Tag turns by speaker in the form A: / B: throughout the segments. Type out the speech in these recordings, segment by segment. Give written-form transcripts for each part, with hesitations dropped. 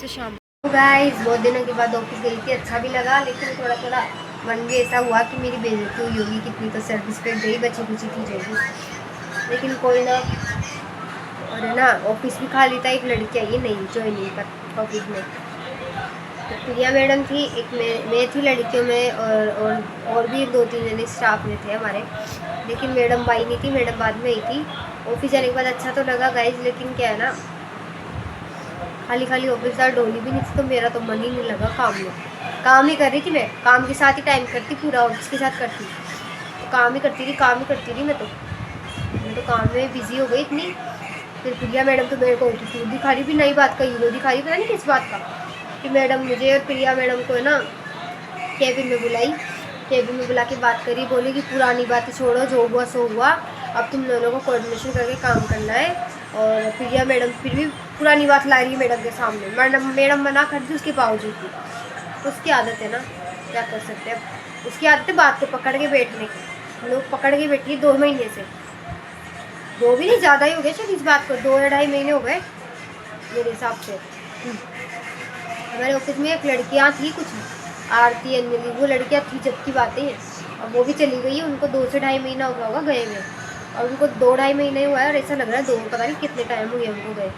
A: से शाम। तो गाइस बहुत दिनों के बाद ऑफिस गई थी, अच्छा भी लगा, लेकिन थोड़ा थोड़ा मन भी ऐसा हुआ कि मेरी बेइज्जती हुई होगी, कितनी तो सर्विस पे गई, बची खुची थी जाएगी, लेकिन कोई ना। और है ना, ऑफिस भी खाली था, एक लड़की आई है नई ज्वाइनिंग पर ऑफिस में। तो प्रिया मैडम थी, एक मैं थी लड़कियों में, और भी 2-3 जने स्टाफ में थे हमारे, लेकिन मैडम आई नहीं थी, मैडम बाद में आई थी। ऑफिस जाने के बाद अच्छा तो लगा गाइज, लेकिन क्या है ना, खाली खाली ऑफिस डोली भी नहीं थी, तो मेरा तो मन ही नहीं लगा काम में। काम ही कर रही थी मैं, काम के साथ ही टाइम करती, पूरा ऑफिस के साथ करती, तो काम ही करती थी मैं तो काम में बिजी हो गई इतनी। फिर प्रिया मैडम तो मेरे को एटीट्यूड दिखा रही, भी नई बात का हीरो दिखा रही, पता नहीं किस बात का, कि मैडम मुझे और प्रिया मैडम को है ना केबिन में बुलाई, केबिन में बुला के बात करी, बोली कि पुरानी बातें छोड़ो, जो हुआ सो हुआ, अब तुम दोनों को कोऑर्डिनेशन करके काम करना है। और प्रिया मैडम फिर भी पुरानी बात ला रही है मैडम के सामने, मैडम मना कर दी उसके बावजूद भी। तो उसकी आदत है ना, क्या कर सकते हैं, उसकी आदत है बात को पकड़ के बैठने की। लोग पकड़ के बैठी 2 महीने से, 2 भी नहीं, ज़्यादा ही हो गए शायद इस बात को, 2 या 2.5 महीने हो गए मेरे हिसाब से। हमारे ऑफिस में एक लड़कियाँ थी कुछ, आरती अंजलि, वो लड़कियाँ थी जब की बातें हैं, अब वो भी चली गई है, उनको 2 से 2.5 महीना हो गया होगा गए हुए, और उनको 2-2.5 महीने हुआ है, और ऐसा लग रहा है 2, पता नहीं कितने टाइम हुए उनको गए।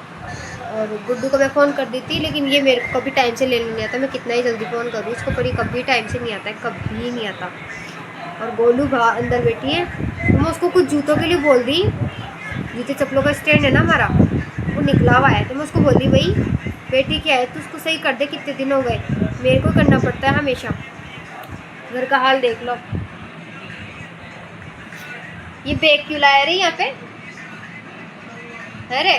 A: और गुड्डू को मैं फ़ोन कर दी थी, लेकिन ये मेरे को कभी टाइम से लेने नहीं आता, मैं कितना ही जल्दी फ़ोन करूँ उसको, पर कभी टाइम से नहीं आता है, कभी नहीं आता। और गोलू अंदर बैठी है, तो मैं उसको कुछ जूतों के लिए बोल दी, जूते चप्पलों का स्टैंड है ना हमारा, वो निकला हुआ है, तो मैं उसको बोल दी भाई बेटी क्या है, तो उसको सही कर दे, कितने दिन हो गए, मेरे को करना पड़ता है हमेशा, घर का हाल देख लो। ये बैग क्यों लाया रही यहाँ पे, अरे।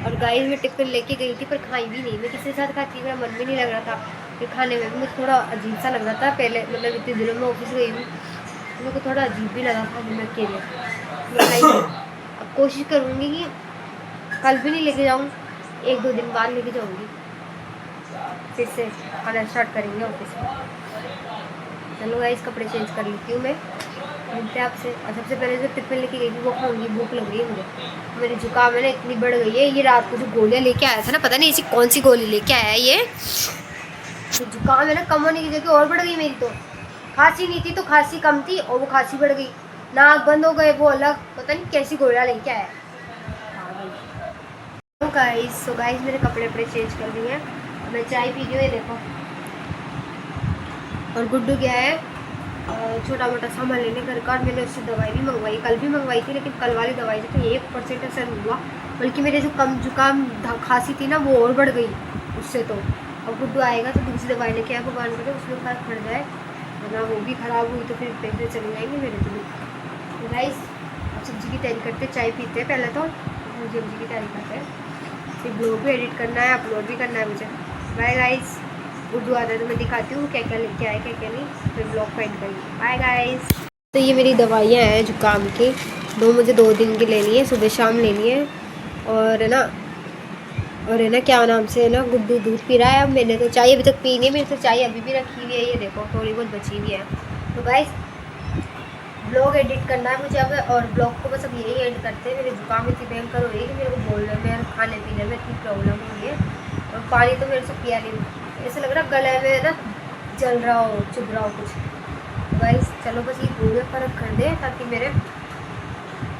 A: और गाइस मैं टिफिन लेके गई थी, पर खाई भी नहीं, मैं किसी के साथ खाती, मेरा मन भी नहीं लग रहा था, फिर खाने में भी मुझे थोड़ा अजीब सा लग रहा था, पहले मतलब इतने दिनों में ऑफिस गई हूँ, तो मेरे को थोड़ा अजीब भी लगा था मैं अकेले, मैं खाई नहीं। अब कोशिश करूँगी कि कल भी नहीं लेके जाऊँ, 1-2 दिन बाद लेके जाऊँगी, फिर से खाना स्टार्ट करेंगे ऑफिस में। चलो गाइस कपड़े चेंज कर लेती हूँ मैं, मिलते हैं आपसे। और सबसे पहले जो टिफिन लेके गई थी वो खाऊंगी, भूख लग रही है मुझे, मेरी जुकाम है ना इतनी बढ़ गई है। ये रात को जो गोलियाँ लेके आया था ना, पता नहीं ऐसी कौन सी गोली लेके आया है ये, तो जुकाम है ना कम होने की जगह और बढ़ गई मेरी। तो खांसी नहीं थी तो खांसी कम थी, और वो खांसी बढ़ गई, नाक बंद हो गए वो अलग, पता नहीं कैसी गोलियाँ लेके आया। सो गाइस मेरे कपड़े वपड़े चेंज कर दिए हैं, मैं चाय पी रही हूँ, ये देखो। और गुड्डू गया है छोटा मोटा सामान लेने घर का, और मैंने उससे दवाई भी मंगवाई, कल भी मंगवाई थी, लेकिन कल वाली दवाई से तो 1% असर हुआ, बल्कि मेरे जो कम जुकाम खांसी थी ना वो और बढ़ गई उससे। तो अब गुड्डू आएगा तो दूसरी दवाई लेके आए, भगवान करे उसमें फर्क पड़ जाए, वरना वो भी ख़राब हुई तो फिर पैसे चले जाएंगे मेरे तो। गाइस अब सब्ज़ी की तैयारी करते, चाय पीते हैं पहले, तो सब्ज़ी की तैयारी करते हैं, फिर ब्लॉग भी एडिट करना है, अपलोड भी करना है मुझे। बाय गाइस, उर्दू आता है तो मैं दिखाती हूँ क्या क्या लेके आए क्या क्या नहीं, फिर ब्लॉग को एंड करेंगे। Bye guys. तो ये मेरी दवाइयाँ हैं जुकाम की, मुझे 2 दिन की लेनी है, सुबह शाम लेनी है। और है ना क्या नाम से है ना, गुड्डू दूध पी रहा है, अब मैंने तो चाय अभी तक पी नहीं है, मेरे तो चाय अभी भी रखी हुई है, ये देखो थोड़ी बहुत बची हुई है। तो गाइस ब्लॉग एडिट करना है मुझे अब, और ब्लॉग को बस अब यही एंड करते हैं। मेरे जुकाम इतनी भयंकर हो रही है कि मेरे को बोलने में, खाने पीने में इतनी प्रॉब्लम हो रही है, और पानी तो मेरे से पिया नहीं, ऐसा लग रहा गले में ना जल रहा हो, चुभ रहा हो कुछ। गाइस चलो बस ये गोलियाँ फ़र्क कर दे ताकि मेरे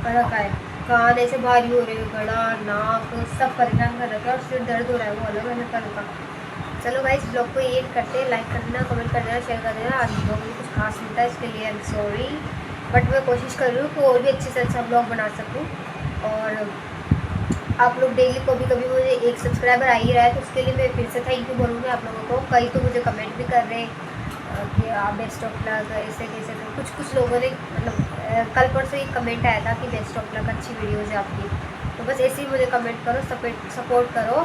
A: फ़र्क आए। कान ऐसे भारी हो रहे हैं, गला नाक सब परेशान कर रखा है, और सिर दर्द हो रहा है वो अलग है फ़र्क का। चलो गाइस ब्लॉग को ये करते हैं, लाइक कर देना, कमेंट कर देना, शेयर कर देना। आज ब्लॉग में कुछ खास मिलता है इसके लिए आई एम सॉरी, बट मैं कोशिश कर रही हूँ कि और भी अच्छे से अच्छा ब्लॉग बना सकूँ। और आप लोग डेली कभी कभी मुझे 1 सब्सक्राइबर आ ही रहा है, तो उसके लिए मैं फिर से थैंक यू बोलूँगी आप लोगों को। कई तो मुझे कमेंट भी कर रहे हैं कि आप बेस्ट ऑफ लक ऐसे कैसे, कुछ लोगों ने मतलब कल परसों एक कमेंट आया था कि बेस्ट ऑफ लक अच्छी वीडियोज़ है आपकी, तो बस ऐसे ही मुझे कमेंट करो, सपोर्ट करो,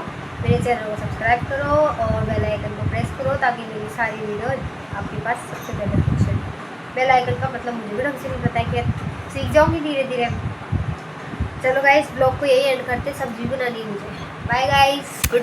A: मेरे चैनल को सब्सक्राइब करो और बेल आइकन को प्रेस करो, ताकि मेरी सारी वीडियो आपके पास सबसे पहले पहुँचे। बेल आइकन का मतलब मुझे भी ढंग से नहीं पता है, कि सीख जाऊँगी धीरे धीरे। चलो गाइस ब्लॉग को यही एंड करते, सब्जी बनानी है मुझे। Bye guys, good.